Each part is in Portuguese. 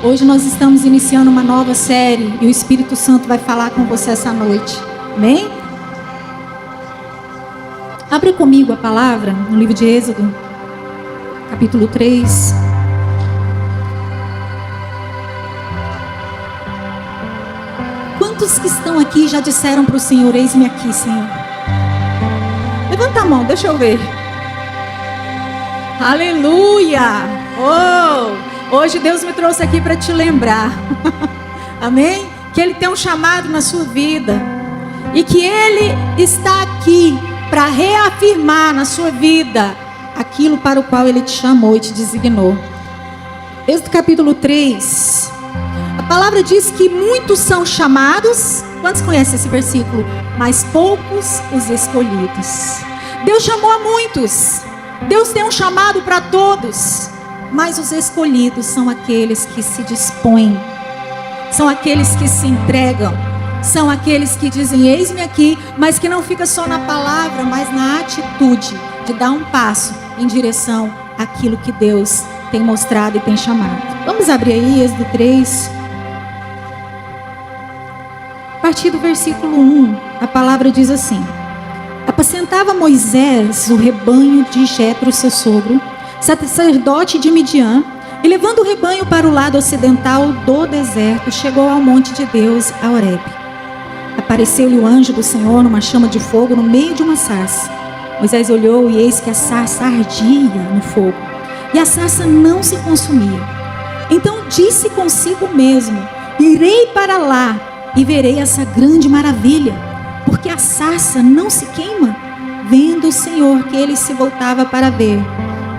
Hoje nós estamos iniciando uma nova série e o Espírito Santo vai falar com você essa noite. Amém? Abra comigo a palavra no livro de Êxodo, capítulo 3. Quantos que estão aqui já disseram para o Senhor: eis-me aqui, Senhor? Levanta a mão, deixa eu ver. Aleluia! Oh, hoje Deus me trouxe aqui para te lembrar. Amém? Que Ele tem um chamado na sua vida e que Ele está aqui para reafirmar na sua vida aquilo para o qual Ele te chamou e te designou. Êxodo capítulo 3. A palavra diz que muitos são chamados. Quantos conhecem esse versículo? Mas poucos os escolhidos. Deus chamou a muitos. Deus tem um chamado para todos. Mas os escolhidos são aqueles que se dispõem. São aqueles que se entregam. São aqueles que dizem: eis-me aqui. Mas que não fica só na palavra, mas na atitude de dar um passo em direção àquilo que Deus tem mostrado e tem chamado. Vamos abrir aí Êxodo 3. A partir do versículo 1, a palavra diz assim: apacentava Moisés o rebanho de Jetro, seu sogro, sacerdote de Midian, e levando o rebanho para o lado ocidental do deserto, chegou ao monte de Deus, a Horebe. Apareceu-lhe o anjo do Senhor numa chama de fogo no meio de uma sarça. Moisés olhou e eis que a sarça ardia no fogo, e a sarça não se consumia. Então disse consigo mesmo: irei para lá e verei essa grande maravilha, porque a sarça não se queima. Vendo o Senhor que ele se voltava para ver,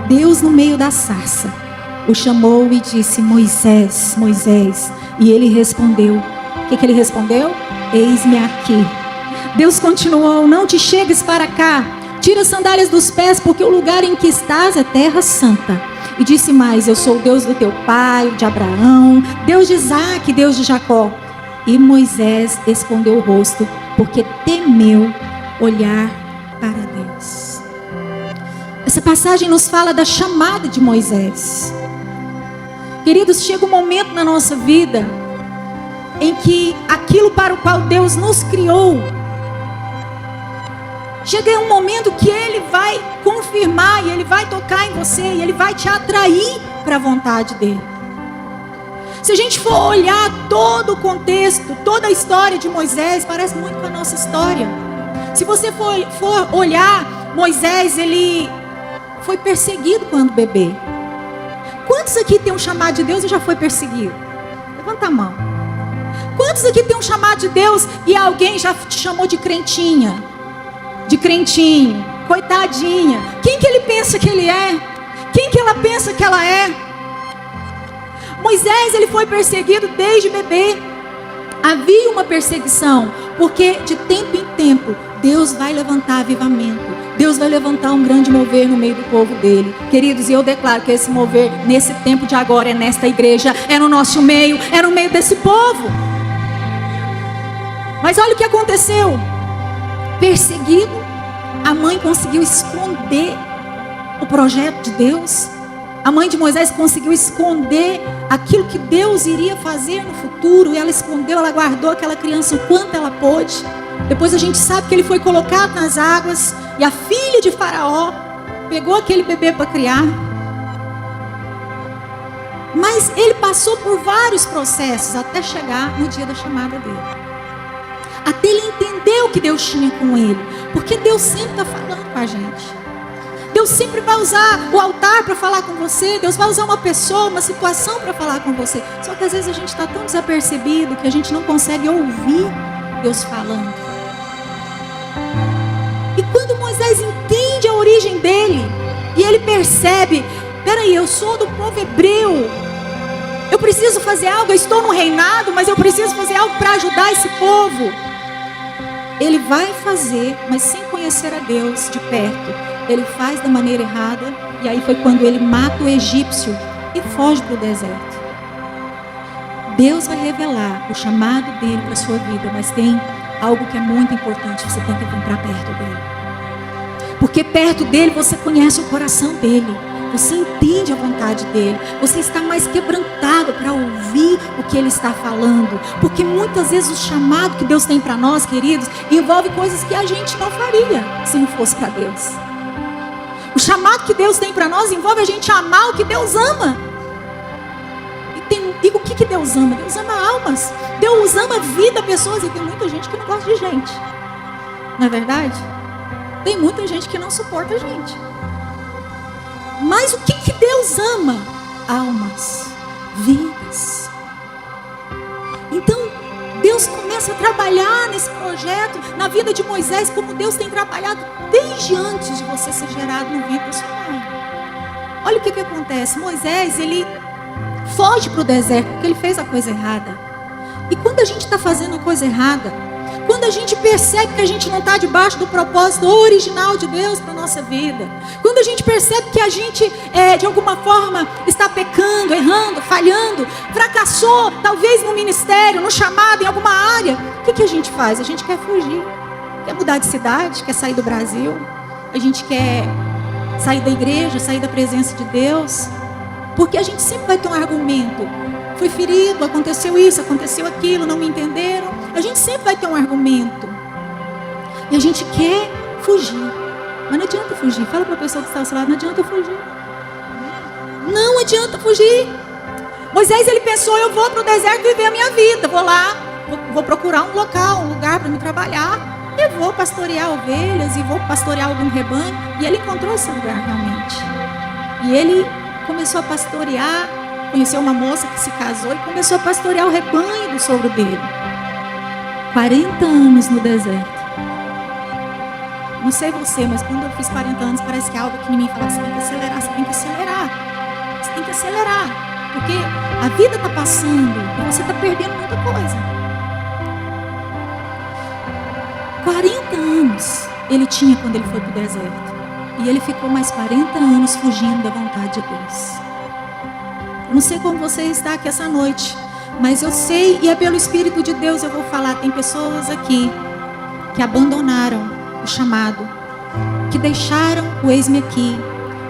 Deus no meio da sarça o chamou e disse: Moisés, Moisés. E ele respondeu. O que ele respondeu? Eis-me aqui. Deus continuou: não te chegues para cá, tira as sandálias dos pés, porque o lugar em que estás é terra santa. E disse mais: eu sou o Deus do teu pai, de Abraão, Deus de Isaque, Deus de Jacó. E Moisés escondeu o rosto, porque temeu olhar para Deus. Essa passagem nos fala da chamada de Moisés. Queridos, chega um momento na nossa vida em que aquilo para o qual Deus nos criou, chega um momento que Ele vai confirmar, e Ele vai tocar em você, e Ele vai te atrair para a vontade dEle. Se a gente for olhar todo o contexto, toda a história de Moisés, parece muito com a nossa história. Se você for olhar, Moisés, ele foi perseguido quando bebê. Quantos aqui tem um chamado de Deus e já foi perseguido? Levanta a mão. Quantos aqui tem um chamado de Deus e alguém já te chamou de crentinha? De crentinho? Coitadinha. Quem que ele pensa que ele é? Quem que ela pensa que ela é? Moisés, ele foi perseguido desde bebê. Havia uma perseguição, porque de tempo em tempo Deus vai levantar avivamento. Deus vai levantar um grande mover no meio do povo dele. Queridos, e eu declaro que esse mover nesse tempo de agora é nesta igreja, é no nosso meio, é no meio desse povo. Mas olha o que aconteceu. Perseguido, a mãe conseguiu esconder o projeto de Deus. A mãe de Moisés conseguiu esconder aquilo que Deus iria fazer no futuro. E ela escondeu, ela guardou aquela criança o quanto ela pôde. Depois a gente sabe que ele foi colocado nas águas. E a filha de Faraó pegou aquele bebê para criar. Mas ele passou por vários processos até chegar no dia da chamada dele. Até ele entender o que Deus tinha com ele. Porque Deus sempre está falando com a gente. Deus sempre vai usar o altar para falar com você. Deus vai usar uma pessoa, uma situação para falar com você. Só que às vezes a gente está tão desapercebido que a gente não consegue ouvir Deus falando. E quando Moisés entende a origem dele, e ele percebe: peraí, eu sou do povo hebreu, eu preciso fazer algo, eu estou no reinado, mas eu preciso fazer algo para ajudar esse povo. Ele vai fazer, mas sem conhecer a Deus de perto. Ele faz da maneira errada. E aí foi quando ele mata o egípcio e foge para o deserto. Deus vai revelar o chamado dele para a sua vida. Mas tem algo que é muito importante. Você tem que vir para perto dele. Porque perto dele você conhece o coração dele. Você entende a vontade dele. Você está mais quebrantado para ouvir o que ele está falando. Porque muitas vezes o chamado que Deus tem para nós, queridos, envolve coisas que a gente não faria se não fosse para Deus. O chamado que Deus tem para nós envolve a gente amar o que Deus ama. E o que Deus ama? Deus ama almas. Deus ama vida, pessoas. E tem muita gente que não gosta de gente. Não é verdade? Tem muita gente que não suporta a gente. Mas o que Deus ama? Almas, vidas. Então, Deus começa a trabalhar nesse projeto, na vida de Moisés, como Deus tem trabalhado desde antes de você ser gerado no ventre da sua mãe. Olha o que acontece. Moisés, ele foge para o deserto porque ele fez a coisa errada. E quando a gente está fazendo a coisa errada, quando a gente percebe que a gente não está debaixo do propósito original de Deus para a nossa vida, quando a gente percebe que a gente de alguma forma está pecando, errando, falhando, fracassou talvez no ministério, no chamado, em alguma área, o que a gente faz? A gente quer fugir, quer mudar de cidade, quer sair do Brasil, a gente quer sair da igreja, sair da presença de Deus, porque a gente sempre vai ter um argumento. Fui ferido, aconteceu isso, aconteceu aquilo, não me entenderam. A gente sempre vai ter um argumento. E a gente quer fugir. Mas não adianta fugir. Fala para a pessoa que está ao seu lado, não adianta fugir. Não adianta fugir. Moisés, ele pensou, eu vou para o deserto viver a minha vida. Vou lá, vou procurar um local, um lugar para me trabalhar. Eu vou pastorear ovelhas e vou pastorear algum rebanho. E ele encontrou esse lugar realmente. E ele começou a pastorear. Conheceu uma moça que se casou e começou a pastorear o rebanho do sogro dele. 40 anos no deserto. Não sei você, mas quando eu fiz 40 anos, parece que algo aqui em mim falava, você tem que acelerar, você tem que acelerar. Você tem que acelerar. Porque a vida está passando e você está perdendo muita coisa. 40 anos ele tinha quando ele foi para o deserto. E ele ficou mais 40 anos fugindo da vontade de Deus. Não sei como você está aqui essa noite, mas eu sei, e é pelo Espírito de Deus eu vou falar. Tem pessoas aqui que abandonaram o chamado, que deixaram o eis-me aqui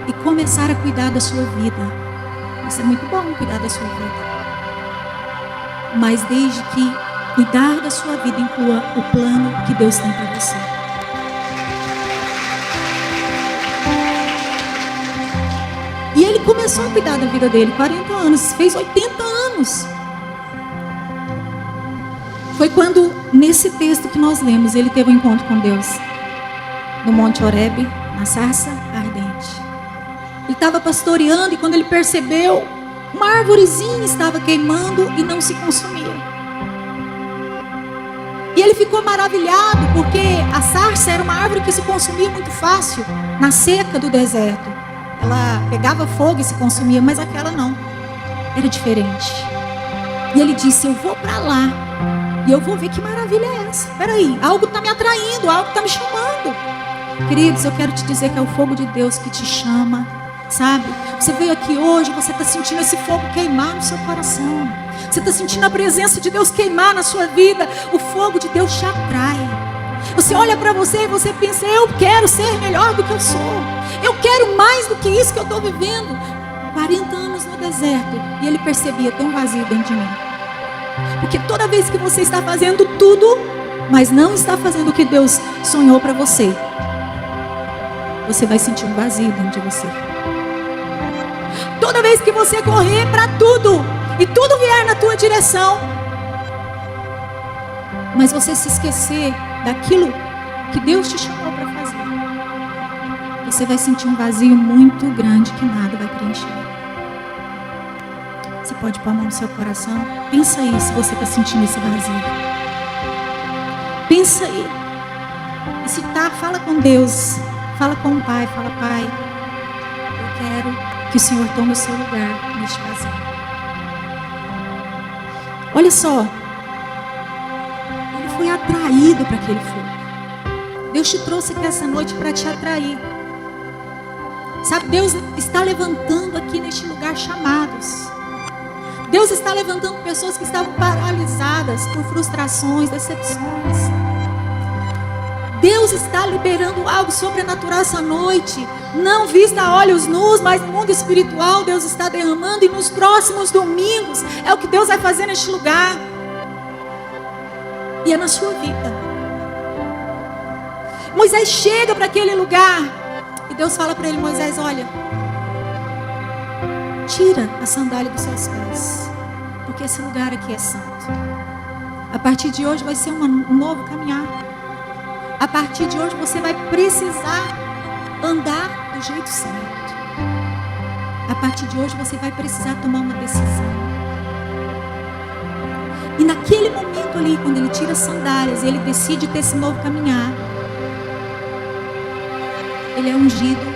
e começaram a cuidar da sua vida. Isso é muito bom, cuidar da sua vida. Mas desde que cuidar da sua vida inclua o plano que Deus tem para você. E ele começou a cuidar da vida dele, 40 anos, fez 80 anos. Foi quando, nesse texto que nós lemos, ele teve um encontro com Deus. No Monte Horebe, na sarça ardente. Ele estava pastoreando e quando ele percebeu, uma árvorezinha estava queimando e não se consumia. E ele ficou maravilhado, porque a sarça era uma árvore que se consumia muito fácil, na seca do deserto. Ela pegava fogo e se consumia, mas aquela não. Era diferente. E ele disse, eu vou para lá. E eu vou ver que maravilha é essa. Espera aí, algo está me atraindo, algo está me chamando. Queridos, eu quero te dizer que é o fogo de Deus que te chama. Sabe? Você veio aqui hoje, você está sentindo esse fogo queimar no seu coração. Você está sentindo a presença de Deus queimar na sua vida. O fogo de Deus te atrai. Você olha para você e você pensa, eu quero ser melhor do que eu sou. Eu quero mais do que isso que eu estou vivendo. 40 anos no deserto. E ele percebia, tem um vazio dentro de mim. Porque toda vez que você está fazendo tudo, mas não está fazendo o que Deus sonhou para você, você vai sentir um vazio dentro de você. Toda vez que você correr para tudo, e tudo vier na tua direção, mas você se esquecer daquilo que Deus te chamou para fazer, você vai sentir um vazio muito grande que nada vai preencher. Você pode pôr a mão no seu coração. Pensa aí se você está sentindo esse vazio. Pensa aí. E se tá, fala com Deus. Fala com o Pai. Fala, Pai, eu quero que o Senhor tome o seu lugar neste vazio. Olha só. Ele foi atraído para aquele fogo. Deus te trouxe aqui essa noite para te atrair. Sabe, Deus está levantando aqui neste lugar chamados. Deus está levantando pessoas que estavam paralisadas por frustrações, decepções. Deus está liberando algo sobrenatural essa noite. Não vista a olhos nus, mas no mundo espiritual Deus está derramando. E nos próximos domingos é o que Deus vai fazer neste lugar. E é na sua vida. Moisés chega para aquele lugar e Deus fala para ele: Moisés, olha, tira a sandália dos seus pés, porque esse lugar aqui é santo. A partir de hoje vai ser um novo caminhar. A partir de hoje você vai precisar andar do jeito certo. A partir de hoje você vai precisar tomar uma decisão. E naquele momento ali, quando ele tira as sandálias e ele decide ter esse novo caminhar, ele é ungido,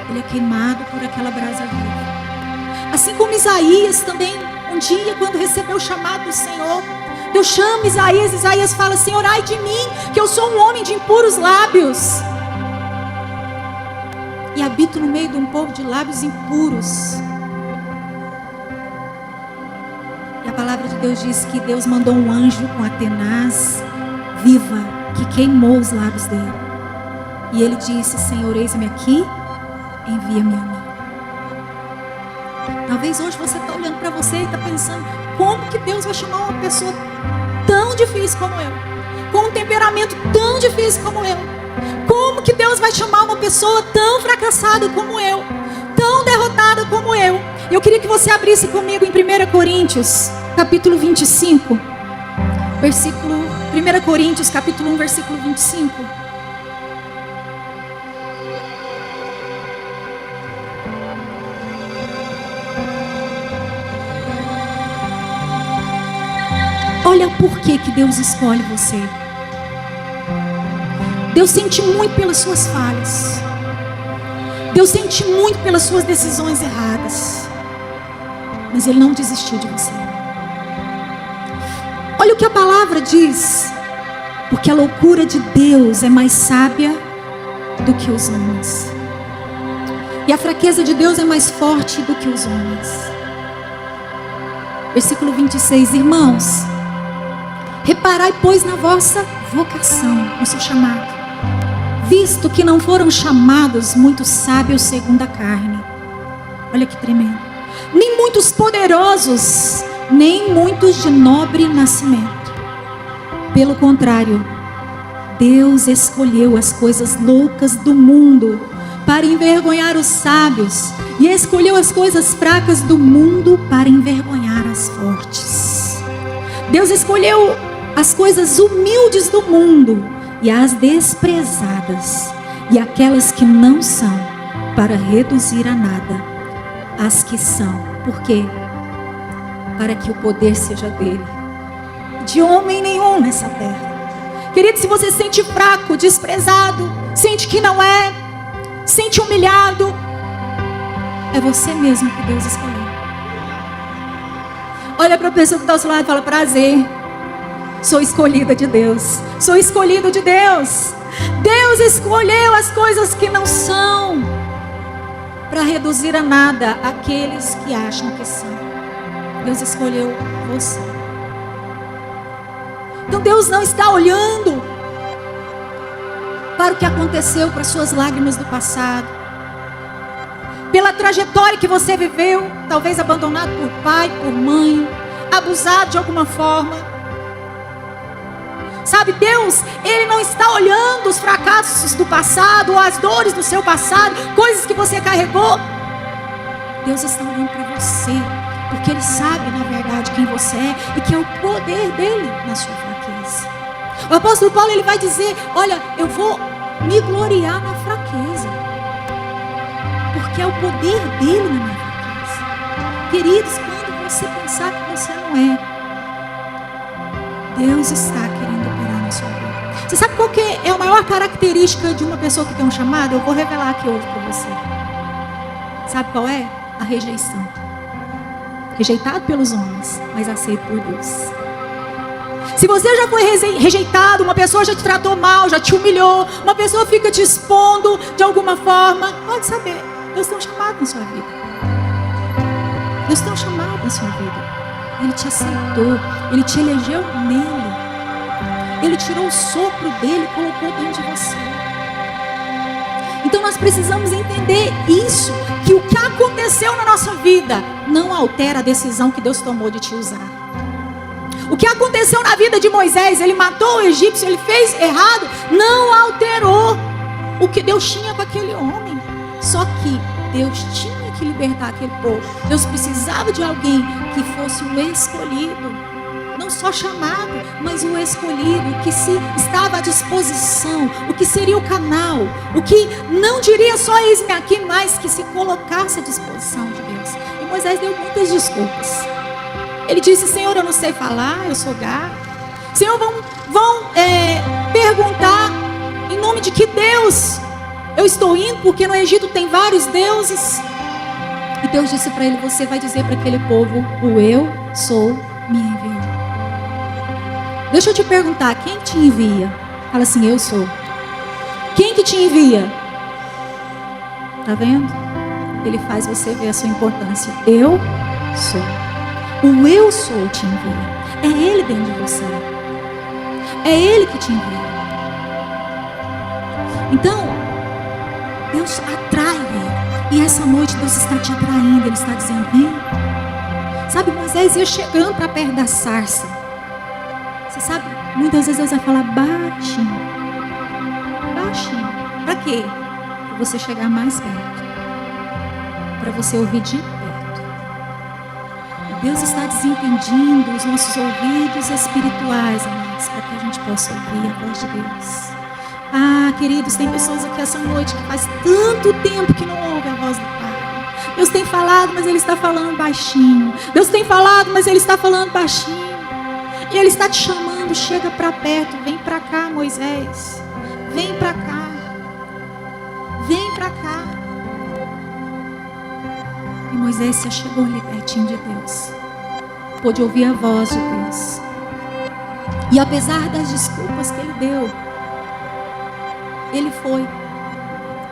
ele é queimado por aquela brasa viva. Assim como Isaías também, um dia, quando recebeu o chamado do Senhor, Deus chama Isaías, Isaías fala: Senhor, ai de mim, que eu sou um homem de impuros lábios. E habito no meio de um povo de lábios impuros. E a palavra de Deus diz que Deus mandou um anjo com a tenaz viva, que queimou os lábios dele. E ele disse: Senhor, eis-me aqui, envia-me a mim. Talvez hoje você está olhando para você e está pensando: como que Deus vai chamar uma pessoa tão difícil como eu, com um temperamento tão difícil como eu? Como que Deus vai chamar uma pessoa tão fracassada como eu, tão derrotada como eu? Eu queria que você abrisse comigo em 1 Coríntios, capítulo 25, versículo 1 Coríntios, capítulo 1, versículo 25. Olha o porquê que Deus escolhe você. Deus sente muito pelas suas falhas. Deus sente muito pelas suas decisões erradas. Mas Ele não desistiu de você. Olha o que a palavra diz. Porque a loucura de Deus é mais sábia do que os homens. E a fraqueza de Deus é mais forte do que os homens. Versículo 26. Irmãos, reparai, pois, na vossa vocação, no seu chamado, visto que não foram chamados muitos sábios segundo a carne. Olha que tremendo. Nem muitos poderosos, nem muitos de nobre nascimento. Pelo contrário, Deus escolheu as coisas loucas do mundo para envergonhar os sábios, e escolheu as coisas fracas do mundo para envergonhar as fortes. Deus escolheu as coisas humildes do mundo e as desprezadas, e aquelas que não são, para reduzir a nada as que são. Por quê? Para que o poder seja dele, de homem nenhum nessa terra. Querido, se você se sente fraco, desprezado, sente que não é, sente humilhado, é você mesmo que Deus escolheu. Olha para a pessoa que está ao seu lado e fala: prazer, sou escolhida de Deus, sou escolhido de Deus. Deus escolheu as coisas que não são, para reduzir a nada aqueles que acham que são. Deus escolheu você. Então Deus não está olhando para o que aconteceu, para suas lágrimas do passado, pela trajetória que você viveu, talvez abandonado por pai, por mãe, abusado de alguma forma. Sabe, Deus, Ele não está olhando os fracassos do passado, ou as dores do seu passado, coisas que você carregou. Deus está olhando para você, porque Ele sabe, na verdade, quem você é, e que é o poder dEle na sua fraqueza. O apóstolo Paulo, ele vai dizer: olha, eu vou me gloriar na fraqueza, porque é o poder dEle na minha fraqueza. Queridos, quando você pensar que você não é, Deus está querendo operar na sua vida. Você sabe qual que é a maior característica de uma pessoa que tem um chamado? Eu vou revelar aqui hoje para você. Sabe qual é? A rejeição. Rejeitado pelos homens, mas aceito por Deus. Se você já foi rejeitado, uma pessoa já te tratou mal, já te humilhou, uma pessoa fica te expondo de alguma forma, pode saber, Deus tem um chamado na sua vida. Deus tem um chamado na sua vida. Ele te aceitou, Ele te elegeu nele. Ele tirou o sopro dele e colocou dentro de você. Então nós precisamos entender isso, que o que aconteceu na nossa vida não altera a decisão que Deus tomou de te usar. O que aconteceu na vida de Moisés, ele matou o egípcio, ele fez errado, não alterou o que Deus tinha com aquele homem. Só que Deus tinha que libertar aquele povo. Deus precisava de alguém que fosse o escolhido. Não só chamado, mas o escolhido, o que se estava à disposição, o que seria o canal, o que não diria só eis-me aqui, mas que se colocasse à disposição de Deus. E Moisés deu muitas desculpas. Ele disse: Senhor, eu não sei falar, eu sou gago. Senhor, vão perguntar em nome de que Deus eu estou indo, porque no Egito tem vários deuses. E Deus disse para ele: você vai dizer para aquele povo, o eu sou me enviou. Deixa eu te perguntar, quem te envia? Fala assim: eu sou. Quem que te envia? Tá vendo? Ele faz você ver a sua importância. Eu sou. O eu sou te envia. É Ele dentro de você. É Ele que te envia. Então, Deus atrai ele. E essa noite Deus está te atraindo. Ele está dizendo: vem. Sabe, Moisés ia chegando para perto da sarça. Você sabe, muitas vezes Deus vai falar baixinho. Baixinho. Para quê? Para você chegar mais perto. Para você ouvir de perto. Deus está desimpedindo os nossos ouvidos espirituais, amados, para que a gente possa ouvir a voz de Deus. Ah, queridos, tem pessoas aqui essa noite que faz tanto tempo que não ouvem a voz do Pai. Deus tem falado, mas Ele está falando baixinho. Deus tem falado, mas Ele está falando baixinho. E Ele está te chamando: chega para perto, vem para cá, Moisés. Vem para cá. Vem para cá. E Moisés se chegou ali pertinho de Deus. Pôde ouvir a voz de Deus. E apesar das desculpas que ele deu, ele foi.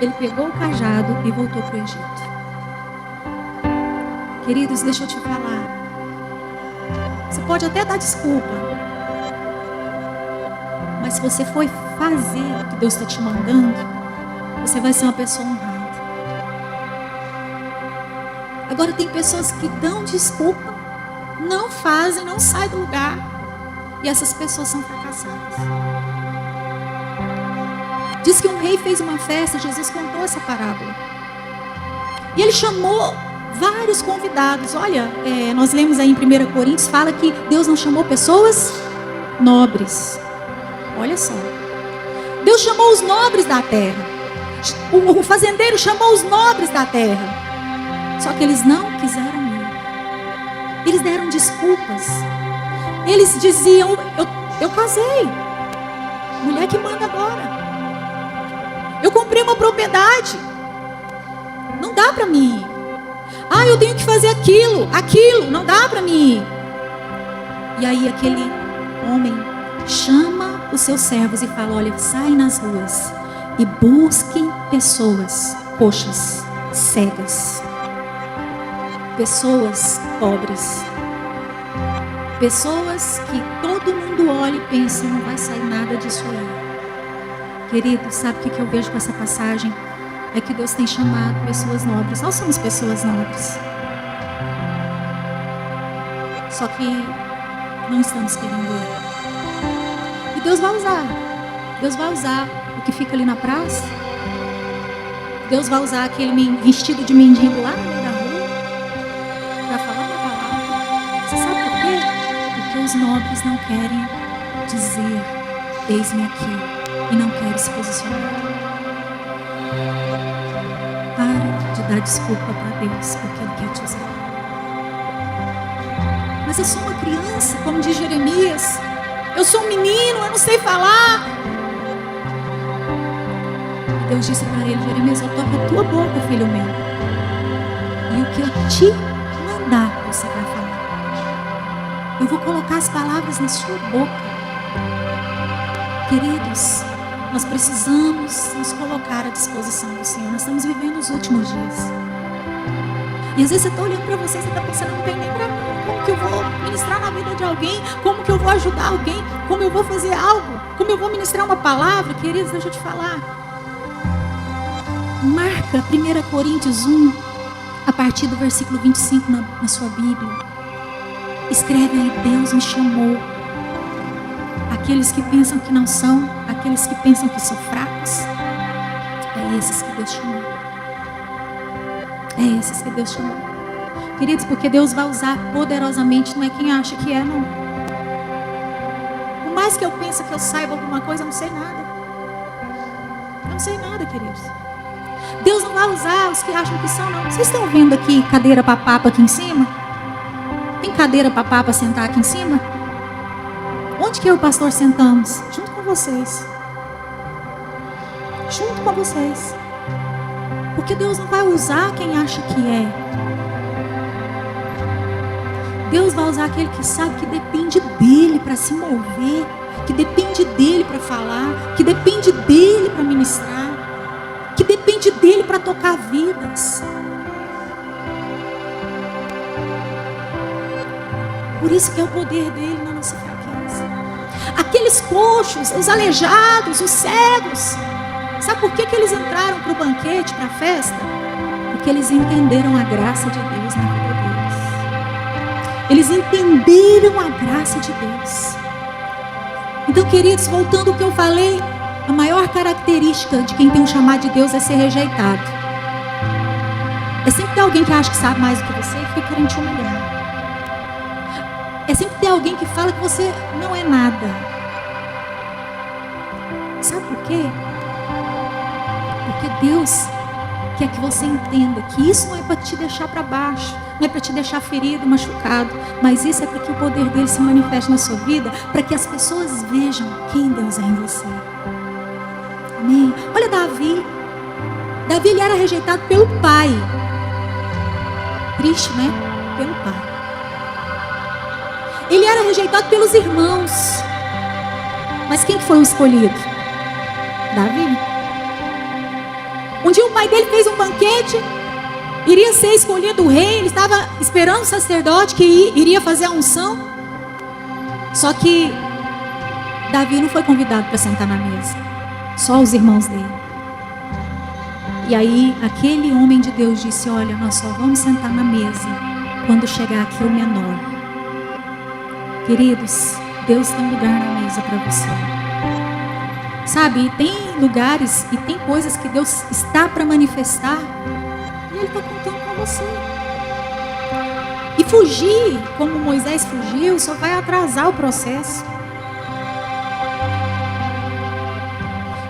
Ele pegou o cajado e voltou para o Egito. Queridos, deixa eu te falar. Você pode até dar desculpa, mas se você for fazer o que Deus está te mandando, você vai ser uma pessoa honrada. Agora tem pessoas que dão desculpa, não fazem, não saem do lugar, e essas pessoas são fracassadas. Diz que um rei fez uma festa, Jesus contou essa parábola. E ele chamou vários convidados. Olha, nós lemos aí em 1 Coríntios, fala que Deus não chamou pessoas nobres. Olha só. Deus chamou os nobres da terra. O fazendeiro chamou os nobres da terra. Só que eles não quiseram ir. Eles deram desculpas. Eles diziam: eu casei. Mulher que manda agora. Eu comprei uma propriedade. Não dá para mim ir. Ah, eu tenho que fazer aquilo. Não dá para mim ir. E aí aquele homem chama os seus servos e fala: olha, saem nas ruas e busquem pessoas coxas, cegas, pessoas pobres, pessoas que todo mundo olha e pensa: não vai sair nada disso aí. Querido, sabe o que eu vejo com essa passagem? É que Deus tem chamado pessoas nobres. Nós somos pessoas nobres. Só que não estamos querendo ir. E Deus vai usar. Deus vai usar o que fica ali na praça. Deus vai usar aquele vestido de mendigo lá no meio da rua para falar uma palavra. Você sabe por quê? Porque os nobres não querem dizer: eis-me aqui. E não querem se posicionar. Para de dar desculpa para Deus, porque Ele quer te usar. Mas eu sou uma criança, como diz Jeremias. Eu sou um menino, eu não sei falar. Deus disse para ele: Jeremias, eu toco a tua boca, filho meu. E o que eu te mandar, você vai falar. Eu vou colocar as palavras na sua boca. Queridos, nós precisamos nos colocar à disposição do Senhor. Nós estamos vivendo os últimos dias. E às vezes você está olhando para você, você está pensando: não tem nem para mim. Como que eu vou ministrar na vida de alguém? Como que eu vou ajudar alguém? como eu vou fazer algo, como eu vou ministrar uma palavra. Queridos, deixa eu te falar. Marca 1 Coríntios 1, a partir do versículo 25 na sua Bíblia. Escreve aí: Deus me chamou. Aqueles que pensam que não são, aqueles que pensam que são fracos, é esses que Deus chamou. É esses que Deus chamou. Queridos, porque Deus vai usar poderosamente, não é quem acha que é, não. Por mais que eu pense que eu saiba alguma coisa, eu não sei nada. Eu não sei nada, queridos. Deus não vai usar os que acham que são, não. Vocês estão vendo aqui cadeira para papa aqui em cima? Tem cadeira para papa sentar aqui em cima? Onde que eu e o pastor sentamos? Junto com vocês. Junto com vocês. Porque Deus não vai usar quem acha que é. Deus vai usar aquele que sabe que depende dele para se mover, que depende dele para falar, que depende dele para ministrar, que depende dele para tocar vidas. Por isso que é o poder dele na nossa fraqueza. Aqueles coxos, os aleijados, os cegos, sabe por que eles entraram para o banquete, para a festa? Porque eles entenderam a graça de Deus na vida deles. Eles entenderam a graça de Deus. Então, queridos, voltando ao que eu falei, a maior característica de quem tem um chamado de Deus é ser rejeitado. É sempre ter alguém que acha que sabe mais do que você e fica querendo te humilhar. É sempre ter alguém que fala que você não é nada. Sabe por quê? Porque Deus quer que você entenda que isso não é para te deixar para baixo, não é para te deixar ferido, machucado, mas isso é para que o poder dele se manifeste na sua vida, para que as pessoas vejam quem Deus é em você. Amém? Olha Davi. Davi, ele era rejeitado pelo pai. Triste, né? Pelo pai. Ele era rejeitado pelos irmãos. Mas quem que foi o escolhido? Davi. Um dia o pai dele fez um banquete, iria ser escolhido o rei, ele estava esperando o sacerdote que iria fazer a unção. Só que Davi não foi convidado para sentar na mesa, só os irmãos dele. E aí aquele homem de Deus disse: olha, nós só vamos sentar na mesa quando chegar aqui o menor. Queridos, Deus tem lugar na mesa para você. Sabe, tem lugares e tem coisas que Deus está para manifestar e Ele está contando com você. E fugir, como Moisés fugiu, só vai atrasar o processo.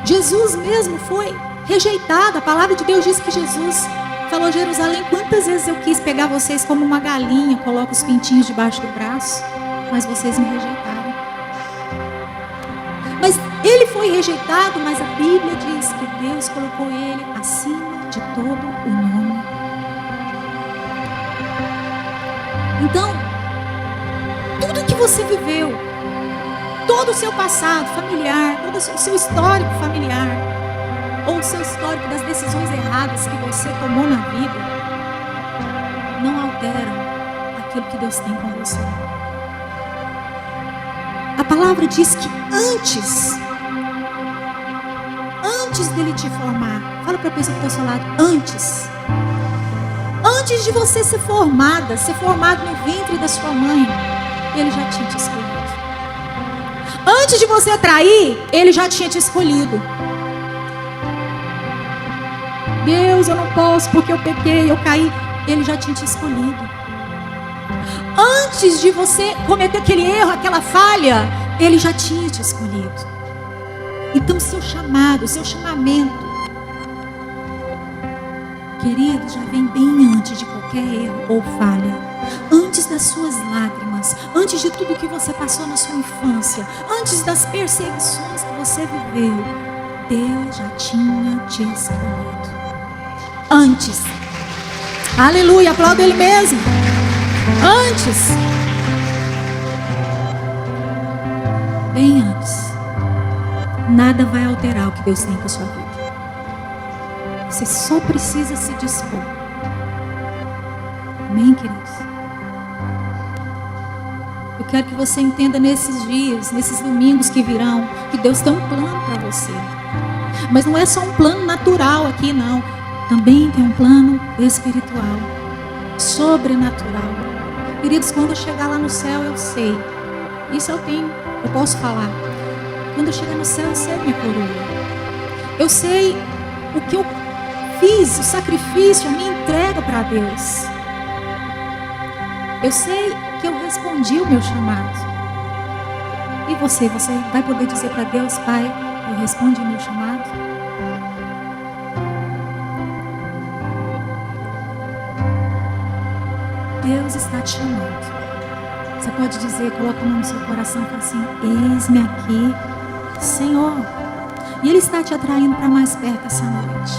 Jesus mesmo foi rejeitado. A palavra de Deus diz que Jesus falou: Jerusalém, quantas vezes eu quis pegar vocês como uma galinha, coloco os pintinhos debaixo do braço, mas vocês me rejeitaram. Mas ele foi rejeitado, mas a Bíblia diz que Deus colocou ele acima de todo o nome. Então, tudo que você viveu, todo o seu passado familiar, todo o seu histórico familiar, ou o seu histórico das decisões erradas que você tomou na vida, não alteram aquilo que Deus tem com você. A palavra diz que antes dele te formar, fala para a pessoa que está ao seu lado, antes de você ser formado no ventre da sua mãe, ele já tinha te escolhido. Antes de você trair, ele já tinha te escolhido. Deus, eu não posso porque eu pequei, eu caí. Ele já tinha te escolhido. Antes de você cometer aquele erro, aquela falha, ele já tinha te escolhido. Então seu chamado, seu chamamento, querido, já vem bem antes de qualquer erro ou falha. Antes das suas lágrimas, antes de tudo que você passou na sua infância, antes das perseguições que você viveu, Deus já tinha te escolhido. Antes. Aleluia, aplauda Ele mesmo. Antes. Bem antes. Nada vai alterar o que Deus tem com a sua vida. Você só precisa se dispor. Amém, queridos? Eu quero que você entenda nesses dias, nesses domingos que virão, que Deus tem um plano para você. Mas não é só um plano natural aqui, não. Também tem um plano espiritual, sobrenatural. Queridos, quando eu chegar lá no céu, eu sei. Isso eu posso falar. Quando eu chegar no céu, eu sei a minha coroa. Eu sei o que eu fiz, o sacrifício, a minha entrega para Deus. Eu sei que eu respondi o meu chamado. E você vai poder dizer para Deus: Pai, eu respondi o meu chamado? Deus está te chamando. Você pode dizer, coloca a mão no seu coração e fala assim: eis-me aqui, Senhor. E Ele está te atraindo para mais perto essa noite.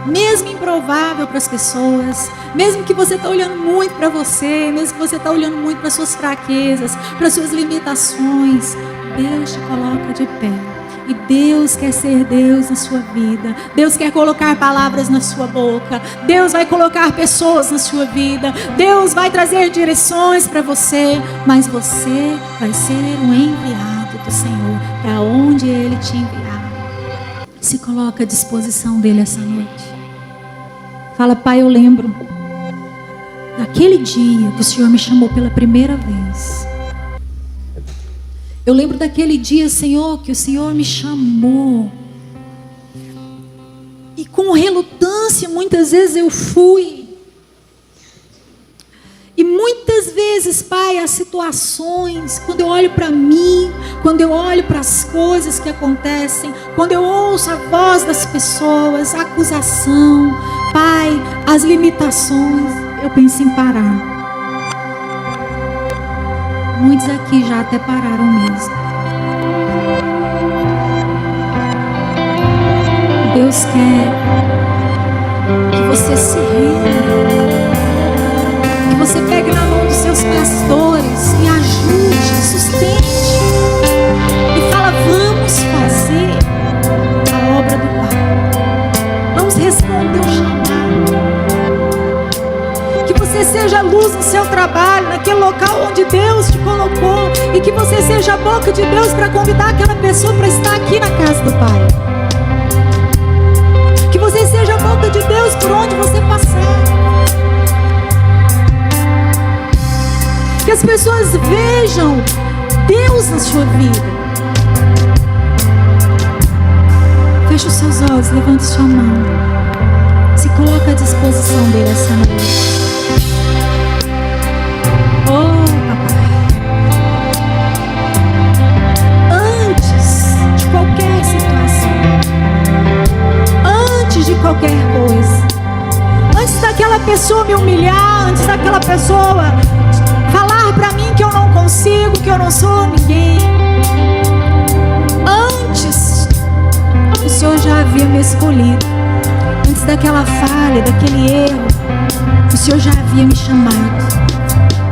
Mesmo improvável para as pessoas, mesmo que você está olhando muito para você, mesmo que você está olhando muito para suas fraquezas, para suas limitações, Deus te coloca de pé. E Deus quer ser Deus na sua vida. Deus quer colocar palavras na sua boca. Deus vai colocar pessoas na sua vida. Deus vai trazer direções para você. Mas você vai ser um enviado do Senhor para onde Ele te enviar. Se coloca à disposição dEle essa noite. Fala: Pai, eu lembro daquele dia que o Senhor me chamou pela primeira vez. Eu lembro daquele dia, Senhor, que o Senhor me chamou. E com relutância, muitas vezes eu fui. E muitas vezes, Pai, as situações, quando eu olho para mim, quando eu olho para as coisas que acontecem, quando eu ouço a voz das pessoas, a acusação, Pai, as limitações, eu penso em parar. Muitos aqui já até pararam mesmo. Deus quer que você se renda, que você pegue na mão dos seus pastores e ajude, sustente e fala: vamos fazer a obra do Pai, vamos responder o chamado. Que você seja luz no seu trabalho, naquele local onde Deus te colocou, e que você seja a boca de Deus para convidar aquela pessoa para estar aqui na casa do Pai. Que você seja a boca de Deus por onde você passar. Que as pessoas vejam Deus na sua vida. Feche os seus olhos, levante sua mão, se coloca à disposição dele essa noite. Oh, papai, antes de qualquer situação, antes de qualquer coisa, antes daquela pessoa me humilhar, antes daquela pessoa falar pra mim que eu não consigo, que eu não sou ninguém, antes o Senhor já havia me escolhido. Antes daquela falha, daquele erro, o Senhor já havia me chamado.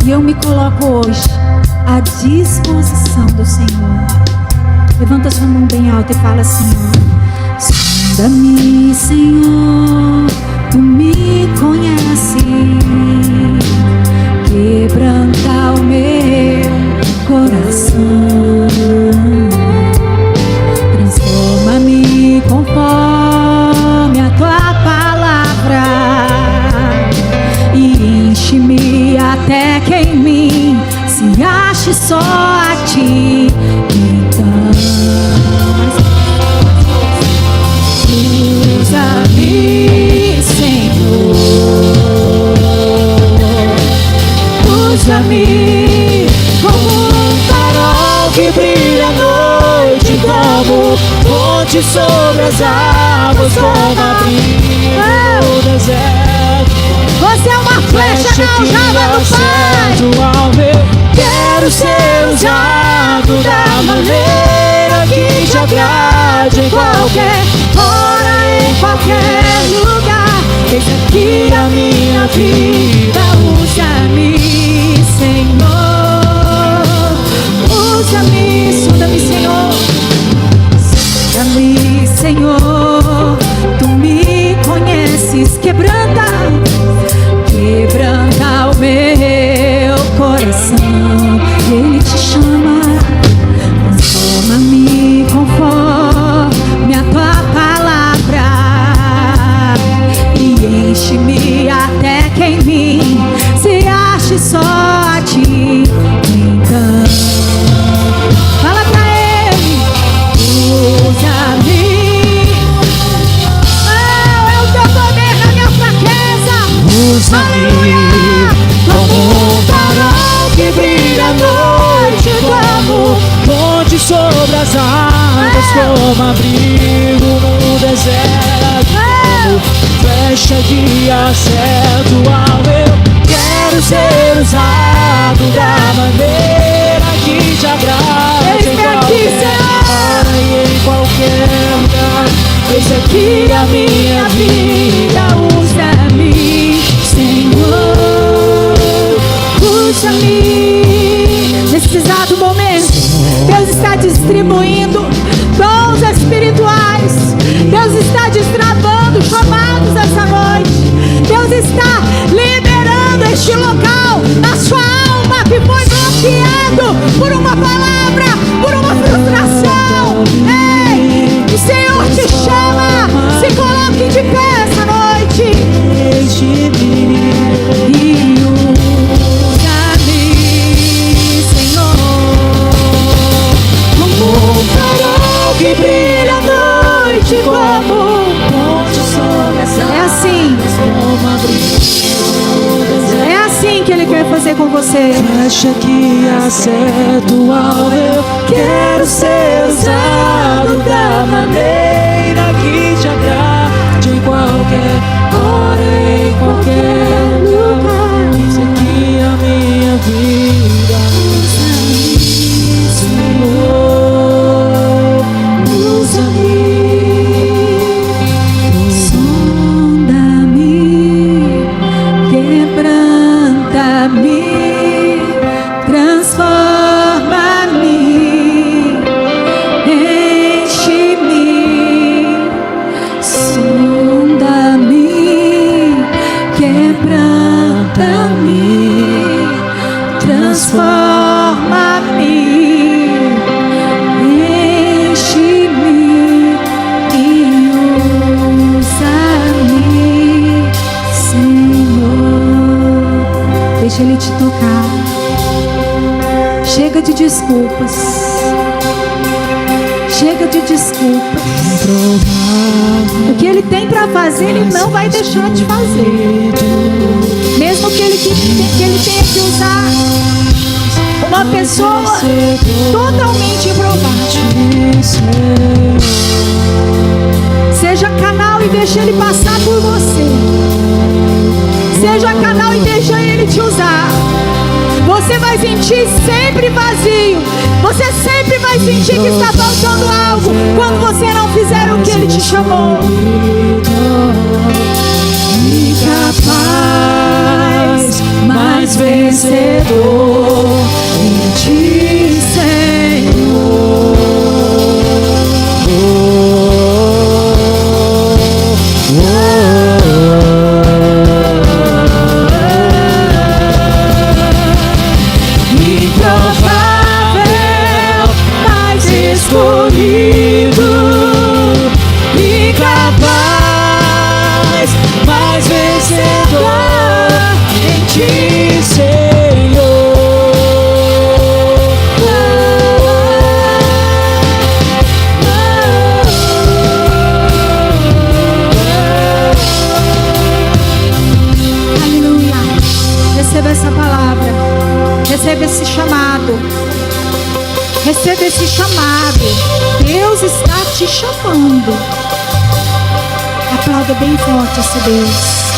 E eu me coloco hoje à disposição do Senhor. Levanta sua mão bem alta e fala assim: sonda-me, Senhor, tu me conheces. Quebranta o meu coração. Transforma-me conforme a tua palavra e enche-me até que em mim se ache só a ti. Então usa-me, Senhor, usa-me como um farol que brilha à noite, como ponte sobre as águas, como abrigo no deserto. Você é uma flecha na aljava do Pai. Quero ser usado da maneira que te agrade, em qualquer hora, em qualquer lugar. Eis aqui a minha vida, usa-me, Senhor. Usa-me, sonda-me, Senhor. Sonda-me, Senhor. Tu me conheces, quebranta o meu coração. Ele ti, então. Fala pra ele: usa-me. Oh, é o teu poder na minha fraqueza. Usa-me como um farol que brilha à noite, como ponte sobre as águas, como abrigo no deserto, como flecha de acerto ao eu. Quero ser usado da maneira que te agrada, em qualquer hora e em qualquer lugar. Eis aqui a minha vida, Usa-me, Senhor, usa-me. Nesse exato momento, Deus está distribuindo dons espirituais. Deus está destravando chamados essa noite. Deus está liberando este local, a sua alma que foi bloqueado por uma palavra, por uma frustração. Ei, o Senhor te chama. Se coloque de pé essa noite. E usa-me, Senhor, como um farol que brilha à noite, como ponte sobre as águas. É assim que Ele quer fazer com você. Flecha que acerta o alvo, eu quero ser usado da maneira que te agrade, em qualquer hora, em qualquer lugar. Eis aqui a minha vida, Senhor, usa-me. Sonda-me, quebranta-me, transforma-me, enche-me. Sonda-me, quebranta-me, transforma-me, enche-me e usa-me, Senhor. Deixa Ele te tocar. Chega de desculpas. Chega de desculpas. O que Ele tem para fazer, Ele não vai deixar de fazer. Mesmo que Ele tenha que usar uma pessoa totalmente improvável. Seja canal e deixa Ele passar por você. Seja canal e deixa Ele te usar. Você vai sentir sempre vazio. Você sempre vai sentir que está faltando algo quando você não fizer o que Ele te chamou. Incapaz, mas vencedor em ti, Senhor. Improvável, mas escolhido. Incapaz, mas vencedor em ti, Senhor. Aleluia. Receba essa palavra. Receba esse chamado. Receba esse chamado. Deus está te chamando. Aplauda bem forte esse Deus.